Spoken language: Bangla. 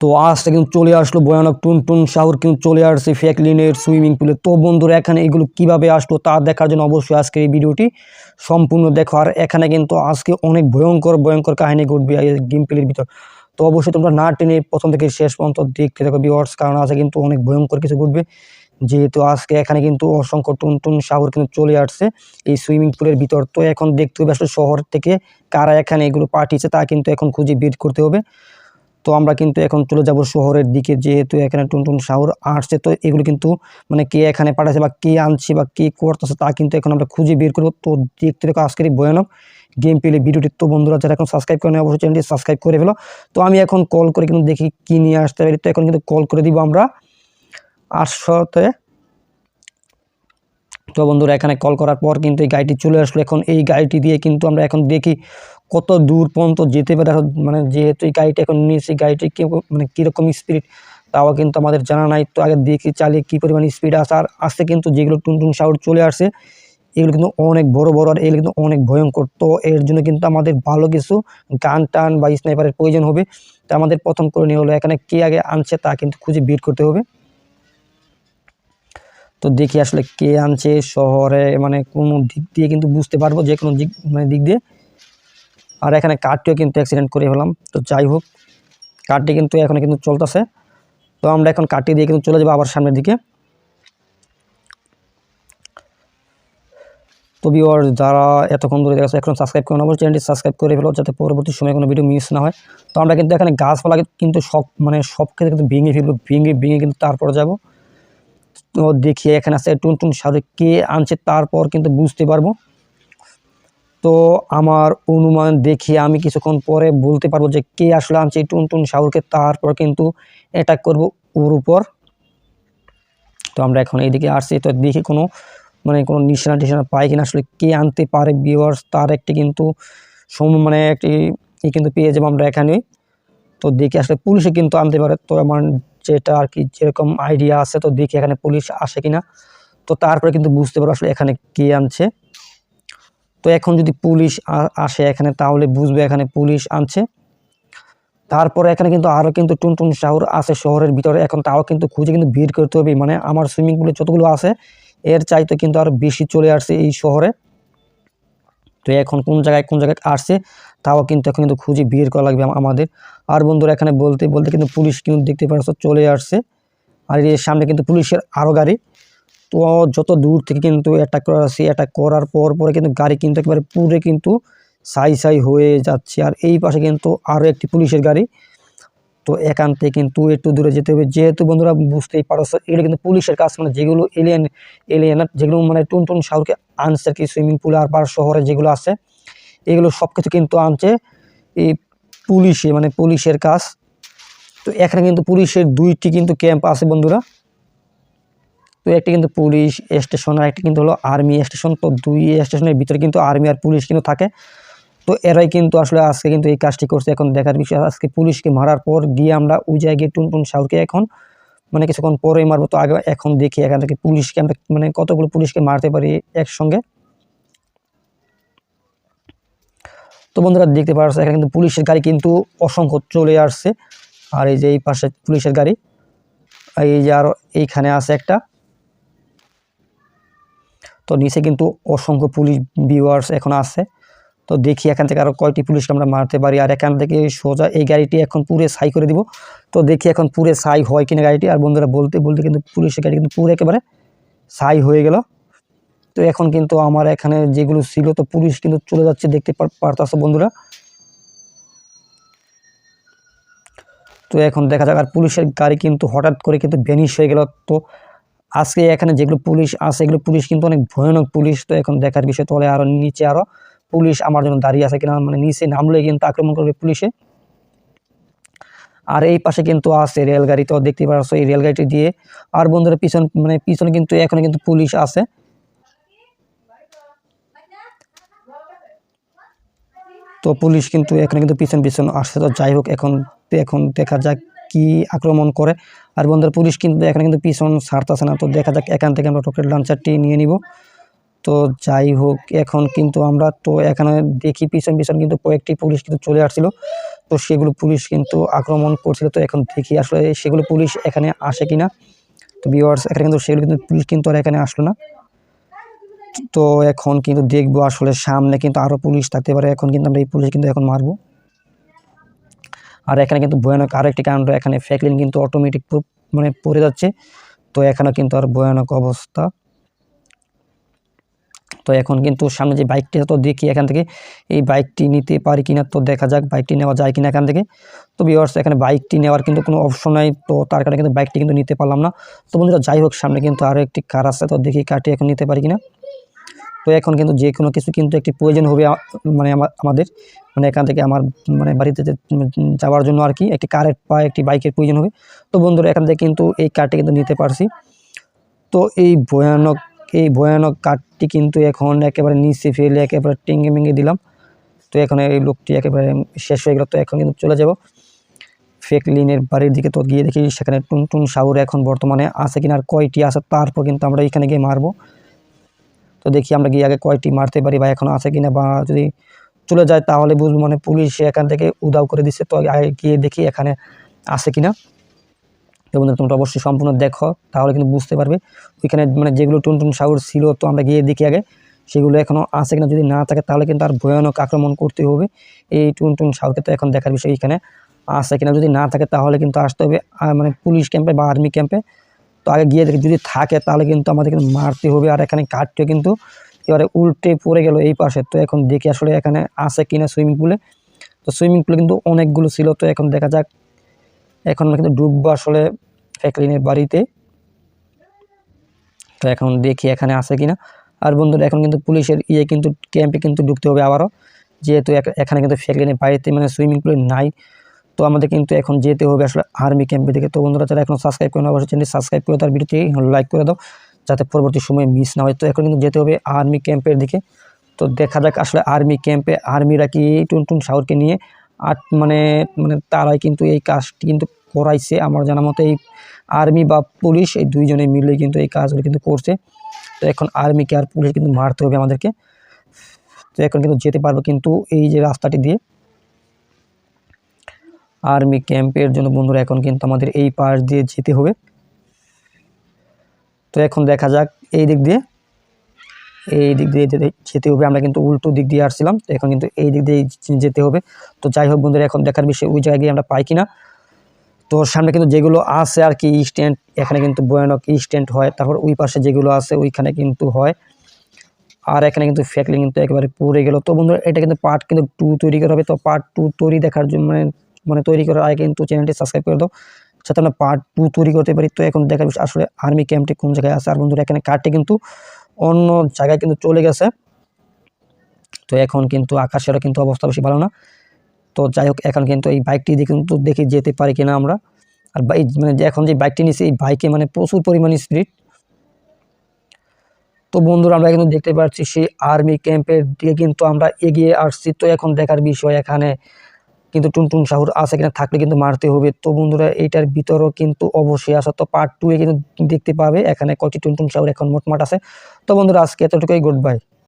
তো আজটা কিন্তু চলে আসলো ভয়ানক টুনটুন শাহুর কিন্তু চলে আসছে ফ্র্যাঙ্কলিনের সুইমিং পুলে। তো বন্ধুরা এখানে এগুলো কিভাবে আসলো তা দেখার জন্য অবশ্যই আজকে এই ভিডিওটি সম্পূর্ণ দেখো। আর এখানে কিন্তু আজকে অনেক ভয়ঙ্কর ভয়ঙ্কর কাহিনী ঘটবে এই গেম প্লের ভিতর। তো অবশ্যই তোমরা না টেনে প্রথম থেকে শেষ পর্যন্ত দেখতে থাকো ভিউয়ার্স, কারণ আজকে কিন্তু অনেক ভয়ঙ্কর কিছু ঘটবে। যেহেতু আজকে এখানে কিন্তু অসংখ্য টুনটুন শাহুর কিন্তু চলে আসছে এই সুইমিং পুলের ভিতর। তো এখন দেখতে হবে আসলে শহর থেকে কারা এখানে এগুলো পাঠিয়েছে তা কিন্তু এখন খুঁজে বের করতে হবে। তো আমরা কিন্তু এখন চলে যাব শহরের দিকে, যেহেতু এখানে টুনটুন শাহুর আসছে। তো এগুলো কিন্তু মানে কে এখানে পাঠাচ্ছে বা কে আনছে বা কে করতেছে তা কিন্তু এখন আমরা খুঁজে বের করবো। তো দেখতে দেখো আজকের এই ভয়ানক গেম প্লে ভিডিওটি। তো বন্ধুরা যারা এখন সাবস্ক্রাইব করেন অবশ্যই চ্যানেলটি সাবস্ক্রাইব করে ফেলো। তো আমি এখন কল করে কিন্তু দেখি কি নিয়ে আসতে পারি। তো এখন কিন্তু কল করে দিব আমরা 800-তে। তো বন্ধুরা এখানে কল করার পর কিন্তু এই গাড়িটি চলে আসলো। এখন এই গাড়িটি দিয়ে কিন্তু আমরা এখন দেখি কত দূর পর্যন্ত যেতে পারে। মানে যেহেতু এই গাড়িটি এখন নিয়েছি, গাড়িটি মানে কীরকম স্পিড তাও কিন্তু আমাদের জানা নাই। তো আগে দেখি চালিয়ে কী পরিমাণ স্পিড আসে। আর আসতে কিন্তু যেগুলো টুনটুন শাহুর চলে আসছে এগুলো কিন্তু অনেক বড় বড়, আর এগুলো কিন্তু অনেক ভয়ঙ্কর। তো এর জন্য কিন্তু আমাদের ভালো কিছু গান টান বা স্নাইপারের প্রয়োজন হবে। তো আমাদের প্রথম করণীয় হলো এখানে কে আগে আনছে তা কিন্তু খুঁজে বের করতে হবে। তো দেখি আসলে কে আনছে শহরে, মানে কোনো দিক দিয়ে কিন্তু বুঝতে পারবো, যে কোনো দিক মানে দিক দিয়ে। আর এখানে কারটিও কিন্তু অ্যাক্সিডেন্ট করে ফেলাম। তো যাই হোক, কারটি কিন্তু এখন কিন্তু চলতেছে। তো আমরা এখন কারটি দিয়ে কিন্তু চলে যাবো আবার সামনের দিকে। তো ভিউয়ার্স যারা এতক্ষণ ধরে দেখছো এখন সাবস্ক্রাইব করে নেবো, চ্যানেলটি সাবস্ক্রাইব করে ফেলো যাতে পরবর্তী সময় কোনো ভিডিও মিস না হয়। তো আমরা কিন্তু এখানে গাছপালা কিন্তু সব ক্ষেত্রে কিন্তু ভেঙে ফেলবো, ভেঙে কিন্তু তারপরে যাব। তো দেখি এখানে আছে টুনটুন শাহু কে আনছে, তারপর কিন্তু বুঝতে পারবো। তো আমার অনুমান দেখি আমি কিছুক্ষণ পরে বলতে পারবো যে কে আসলে আনছে টুনটুন শাহুকে, তারপর কিন্তু অ্যাটাক করব ওর উপর। তো আমরা এখন এইদিকে আসছি। তো দেখি কোনো কোনো নিশানা টিশানা পাই কিনা আসলে কে আনতে পারে ভিউয়ার্স, তার একটি কিন্তু একটি কিন্তু পেয়ে যাবো আমরা এখানে। তো দেখি আসলে পুলিশে কিন্তু আনতে পারে। তো আমার যেটা আর কি যেরকম আইডিয়া আছে, তো দেখি এখানে পুলিশ আসে কিনা। তো তারপরে কিন্তু বুঝতে পারবো আসলে এখানে কে আনছে। তো এখন যদি পুলিশ আসে এখানে তাহলে বুঝবে এখানে পুলিশ আনছে। তারপরে এখানে কিন্তু আরও কিন্তু টুনটুন শাহুর আছে শহরের ভিতরে। এখন তাও কিন্তু খুঁজে কিন্তু বের করতে হবে, মানে আমার সুইমিং পুলে যতগুলো আছে এর চাইতে কিন্তু আরও বেশি চলে আসছে এই শহরে। তো এখন কোন জায়গায় আসছে তাও কিন্তু এখন কিন্তু খুঁজে বের করা লাগবে আমাদের। আর বন্ধুরা এখানে বলতে বলতে কিন্তু পুলিশ কিন্তু দেখতে পাচ্ছ চলে আসছে। আর এর সামনে কিন্তু পুলিশের আরও গাড়ি। তো যত দূর থেকে কিন্তু অ্যাটাক করা আছে, অ্যাটাক করার পরে কিন্তু গাড়ি কিন্তু একেবারে পুরো কিন্তু সাই হয়ে যাচ্ছে। আর এই পাশে কিন্তু আরও একটি পুলিশের গাড়ি। তো এখান থেকে কিন্তু একটু দূরে যেতে হবে, যেহেতু বন্ধুরা বুঝতেই পারছো এগুলো কিন্তু পুলিশের কাজ, মানে যেগুলো এলিয়েন যেগুলো মানে টুনটুন শাহুকে আনছে আর কি সুইমিং পুল আর পার শহরে যেগুলো আছে এগুলো সব কিছু কিন্তু আনছে এই পুলিশে, মানে পুলিশের কাজ। তো এখানে কিন্তু পুলিশের দুইটি কিন্তু ক্যাম্প আছে বন্ধুরা। তো একটি কিন্তু পুলিশ স্টেশন আর একটি কিন্তু হলো আর্মি স্টেশন। তো দুই স্টেশনের ভিতরে কিন্তু আর্মি আর পুলিশ কিন্তু থাকে। তো এরাই কিন্তু আসলে আজকে কিন্তু এই কাজটি করছে। এখন দেখার বিষয় আজকে পুলিশকে মারার পর গিয়ে আমরা ওই জায়গায় টুনটুন শাহুকে এখন কিছুক্ষণ পরেই মারবো। তো আগে এখন দেখি এখান থেকে পুলিশকে আমরা কতগুলো পুলিশকে মারতে পারি একসঙ্গে। তো বন্ধুরা দেখতে পাচ্ছ এখানে কিন্তু পুলিশের গাড়ি কিন্তু অসংখ্য চলে আসছে। আর এই যে এই পাশে পুলিশের গাড়ি, এই যে আরো এইখানে আছে একটা। তো নিচে কিন্তু অসংখ্য পুলিশ ভিউয়ার্স এখন আছে। তো দেখি এখান থেকে আরও কয়টি পুলিশকে আমরা মারতে পারি। আর এখান থেকে সোজা এই গাড়িটি এখন পুরো ছাই করে দিব। তো দেখি এখন পুরো ছাই হয় কিনা গাড়িটি। আর বন্ধুরা বলতে বলতে কিন্তু পুলিশের গাড়ি কিন্তু পুরো একেবারে ছাই হয়ে গেল। তো এখন কিন্তু আমার এখানে যেগুলো ছিল তো পুলিশ কিন্তু চলে যাচ্ছে, দেখতে পারতাছো বন্ধুরা। তো এখন দেখা যাক। আর পুলিশের গাড়ি কিন্তু হঠাৎ করে কিন্তু ভ্যানিশ হয়ে গেল। তো আজকে এখানে যেগুলো পুলিশ আছে এগুলো পুলিশ কিন্তু অনেক ভয়ানক পুলিশ। তো এখন দেখার বিষয় তলে আরও নিচে আরও পুলিশ আমার জন্য দাঁড়িয়ে আছে কিনা, মানে নিচে নামলে কিন্তু আক্রমণ করবে পুলিশে। আর এই পাশে কিন্তু আছে রেলগাড়ি। তো দেখতে পাচ্ছ এই রেলগাড়িটি দিয়ে। আর বন্ধুরা পিছনে কিন্তু এখনো কিন্তু পুলিশ আছে। তো পুলিশ কিন্তু এখানে কিন্তু পিছন আসছে। তো যাই হোক, এখন দেখা যাক কি আক্রমণ করে। আর বন্ধুরা পুলিশ কিন্তু এখানে কিন্তু পিছন ছাড়তেছে না। তো দেখা যাক এখান থেকে আমরা রকেট লঞ্চারটি নিয়ে নিব। তো যাই হোক, এখন কিন্তু আমরা তো এখানে দেখি পিছন কিন্তু কয়েকটি পুলিশ কিন্তু চলে আসছিল। তো সেগুলো পুলিশ কিন্তু আক্রমণ করছিল। তো এখন দেখি আসলে সেগুলো পুলিশ এখানে আসে কিনা। তো ভিউয়ার্স, এখানে কিন্তু সেগুলো কিন্তু পুলিশ কিন্তু আর এখানে আসলো না। তো এখন কিন্তু দেখবো আসলে সামনে কিন্তু আরও পুলিশ থাকতে পারে। এখন কিন্তু আমরা এই পুলিশ কিন্তু এখন মারবো। আর এখানে কিন্তু ভয়ানক আরও একটি কাণ্ড, এখানে ফ্যাকলিন কিন্তু অটোমেটিক মানে পড়ে যাচ্ছে। তো এখানে কিন্তু আর ভয়ানক অবস্থা। তো এখন কিন্তু সামনে যে বাইকটি, তো দেখি এখান থেকে এই বাইকটি নিতে পারি কিনা। তো দেখা যাক বাইকটি নেওয়া যায় কিনা এখান থেকে। তো ভিউয়ার্স, এখানে বাইকটি নেওয়ার কিন্তু কোনো অপশন নাই, তো তার কারণে কিন্তু বাইকটি কিন্তু নিতে পারলাম না। তো বন্ধুরা যাই হোক, সামনে কিন্তু আরও একটি কার আছে, তো দেখি কারটি এখন নিতে পারি কিনা। তো এখন কিন্তু যে কোনো কিছু কিন্তু একটি প্রয়োজন হবে, মানে আমাদের মানে এখান থেকে আমার মানে বাড়িতে যাওয়ার জন্য আর কি একটি কারের বা একটি বাইকের প্রয়োজন হবে। তো বন্ধুরা এখান থেকে কিন্তু এই কারটি কিন্তু নিতে পারছি। তো এই ভয়ানক কাঠটি কিন্তু এখন একেবারে নিচে ফেলে একেবারে টেঙ্গে মেঙ্গে দিলাম। তো এখন এই লোকটি একেবারে শেষ হয়ে গেল। তো এখন কিন্তু চলে যাব ফ্যাকলিনের বাড়ির দিকে। তো গিয়ে দেখি সেখানে টুনটুন সাউর এখন বর্তমানে আছে কিনা, আর কয়টি আছে, তারপর কিন্তু আমরা এখানে গিয়ে মারবো। তো দেখি আমরা গিয়ে আগে কয়টি মারতে পারি বা এখনও আছে কিনা, বা যদি চলে যায় তাহলে বুঝবো মানে পুলিশ এখান থেকে উধাও করে দিচ্ছে। তো আগে গিয়ে দেখি এখানে আছে কিনা। তো বন্ধুরা তোমরা অবশ্যই সম্পূর্ণ দেখো, তাহলে কিন্তু বুঝতে পারবে ওইখানে মানে যেগুলো টুনটুন সাউর ছিল। তো আমরা গিয়ে দেখি আগে সেগুলো এখনও আছে কিনা। যদি না থাকে তাহলে কিন্তু আর ভয়ানক আক্রমণ করতে হবে এই টুনটুন সাউরকে। তো এখন দেখার বিষয় এখানে আছে কিনা। যদি না থাকে তাহলে কিন্তু আসতে হবে মানে পুলিশ ক্যাম্পে বা আর্মি ক্যাম্পে। তো আগে গিয়ে দেখি, যদি থাকে তাহলে কিন্তু আমাদের কিন্তু মারতে হবে। আর এখানে কাঠটিও কিন্তু এবারে উল্টে পড়ে গেল এই পাশে। তো এখন দেখি আসলে এখানে আছে কিনা সুইমিং পুলে। তো সুইমিং পুলে কিন্তু অনেকগুলো ছিল। তো এখন দেখা যাক, এখন আমরা কিন্তু ডুববো আসলে ফ্যাকলিনের বাড়িতে। তো এখন দেখি এখানে আছে কিনা। আর বন্ধুরা এখন কিন্তু পুলিশের কিন্তু ক্যাম্পে কিন্তু ঢুকতে হবে আবারও, যেহেতু এখানে কিন্তু ফ্যাকলিনের বাড়িতে মানে সুইমিং পুলে নাই। তো আমাদের কিন্তু এখন যেতে হবে আসলে আর্মি ক্যাম্পের দিকে। তো বন্ধুরা যারা এখন সাবস্ক্রাইব করে না, অবশ্যই চ্যানেলটি সাবস্ক্রাইব করে তার ভিডিওটি লাইক করে দাও, যাতে পরবর্তী সময়ে মিস না হয়। তো এখন কিন্তু যেতে হবে আর্মি ক্যাম্পের দিকে। তো দেখা যাক আসলে আর্মি ক্যাম্পে আর্মিরা কি টুনটুন সাউরকে নিয়ে মানে মানে তারাই কিন্তু এই কাজটি কিন্তু করাইছে আমার জানা মতে। এই আর্মি বা পুলিশ এই দুইজনে মিলে কিন্তু এই কাজগুলো কিন্তু করছে। তো এখন আর্মিকে আর পুলিশ কিন্তু মারতে হবে আমাদেরকে। তো এখন কিন্তু যেতে পারবো কিন্তু এই যে রাস্তাটি দিয়ে আর্মি ক্যাম্পের জন্য। বন্ধুরা এখন কিন্তু আমাদের এই পাশ দিয়ে যেতে হবে। তো এখন দেখা যাক এই দিক দিয়ে যেতে হবে। আমরা কিন্তু উল্টো দিক দিয়ে আসছিলাম, তো এখন কিন্তু এই দিক দিয়ে যেতে হবে। তো যাই হোক বন্ধুরা, এখন দেখার বিষয় ওই জায়গায় গিয়ে আমরা পাই কিনা। তো সামনে কিন্তু যেগুলো আছে আর কি স্ট্যান্ড, এখানে কিন্তু ভয়ানক স্ট্যান্ড হয়। তারপর ওই পাশে যেগুলো আছে ওইখানে কিন্তু হয়। আর এখানে কিন্তু ফ্যাকলিন কিন্তু একেবারে পড়ে গেল। তো বন্ধুরা এটা কিন্তু পার্ট কিন্তু 2 তৈরি করা হবে। তো পার্ট 2 তৈরি দেখার জন্য মানে তৈরি করার আগে কিন্তু চ্যানেলটি সাবস্ক্রাইব করে দাও, যাতে আমরা পার্ট 2 তৈরি করতে পারি। তো এখন দেখার বিষয় আসলে আর্মি ক্যাম্পটি কোন জায়গায় আছে। আর বন্ধুরা এখানে কারটি কিন্তু অন্য জায়গায় কিন্তু চলে গেছে। তো এখন কিন্তু আকাশেরও কিন্তু অবস্থা বেশি ভালো না। তো যাই হোক, এখন কিন্তু এই বাইকটি দিয়ে কিন্তু দেখে যেতে পারি কিনা আমরা। আর মানে এখন যে বাইকটি নিয়েছি, এই বাইকে মানে প্রচুর পরিমাণে স্পিড। তো বন্ধুরা আমরা কিন্তু দেখতে পাচ্ছি সেই আর্মি ক্যাম্পের দিকে কিন্তু আমরা এগিয়ে আসছি। তো এখন দেখার বিষয় এখানে কিন্তু টুনটুন সাউর আছে কিনা, থাকলে কিন্তু মারতে হবে। তো বন্ধুরা এইটার ভিতরও কিন্তু অবশ্যই আছে। তো পার্ট 2 এ কিন্তু দেখতে পাবে এখানে কয়টি টুনটুন সাউর এখন মোটমাট আছে। তো বন্ধুরা আজকে এতটুকুই, গুড বাই।